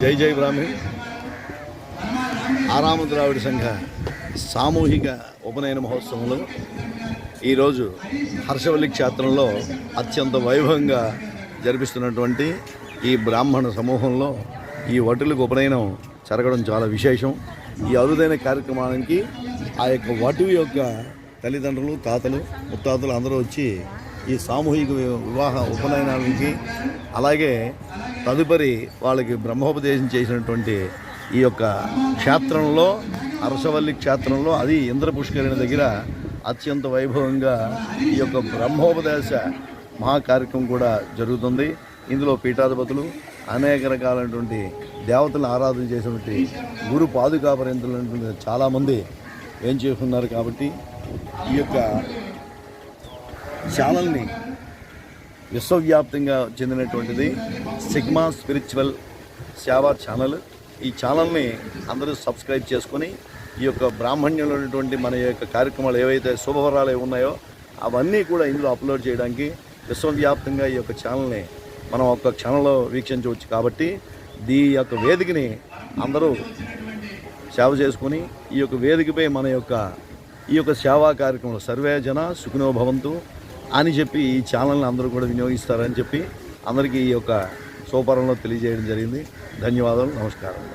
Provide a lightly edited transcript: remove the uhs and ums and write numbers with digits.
జై జై బ్రాహ్మి ఆరామ ద్రావిడ సంఘ సామూహిక ఉపనయన మహోత్సవంలో ఈరోజు హర్షవల్లి క్షేత్రంలో అత్యంత వైభవంగా జరిపిస్తున్నటువంటి ఈ బ్రాహ్మణ సమూహంలో ఈ వటులకు ఉపనయనం జరగడం చాలా విశేషం. ఈ అరుదైన కార్యక్రమానికి ఆ యొక్క వటువు యొక్క తల్లిదండ్రులు, తాతలు, ముత్తాతలు అందరూ వచ్చి ఈ సామూహిక వివాహ ఉపనయనానికి, అలాగే తదుపరి వాళ్ళకి బ్రహ్మోపదేశం చేసినటువంటి ఈ యొక్క క్షేత్రంలో, హర్షవల్లి క్షేత్రంలో, అది ఇంద్ర పుష్కరిణి దగ్గర అత్యంత వైభవంగా ఈ యొక్క బ్రహ్మోపదేశ మహాకార్యక్రమం కూడా జరుగుతుంది. ఇందులో పీఠాధిపతులు, అనేక రకాలైనటువంటి దేవతలను ఆరాధన చేసినటువంటి గురు పాదుకాపర్యంతులు చాలామంది ఏం చేస్తున్నారు. కాబట్టి ఈ యొక్క ఛానల్ని విశ్వవ్యాప్తంగా చెందినటువంటిది సిగ్మా స్పిరిచువల్ సేవా ఛానల్. ఈ ఛానల్ని అందరూ సబ్స్క్రైబ్ చేసుకొని ఈ యొక్క బ్రాహ్మణ్యంలో ఉన్నటువంటి మన యొక్క కార్యక్రమాలు ఏవైతే శుభవరాలు ఉన్నాయో అవన్నీ కూడా ఇందులో అప్లోడ్ చేయడానికి విశ్వవ్యాప్తంగా ఈ యొక్క ఛానల్ని మనం ఒక క్షణంలో వీక్షించవచ్చు. కాబట్టి ఈ యొక్క వేదికని అందరూ సేవ చేసుకొని ఈ యొక్క వేదికపై మన యొక్క ఈ యొక్క సేవా కార్యక్రమంలో సర్వే జన సుఖినో భవంతు అని చెప్పి ఈ ఛానల్ని అందరూ కూడా వినియోగిస్తారని చెప్పి అందరికీ ఈ యొక్క సోపరంలో తెలియజేయడం జరిగింది. ధన్యవాదాలు, నమస్కారం.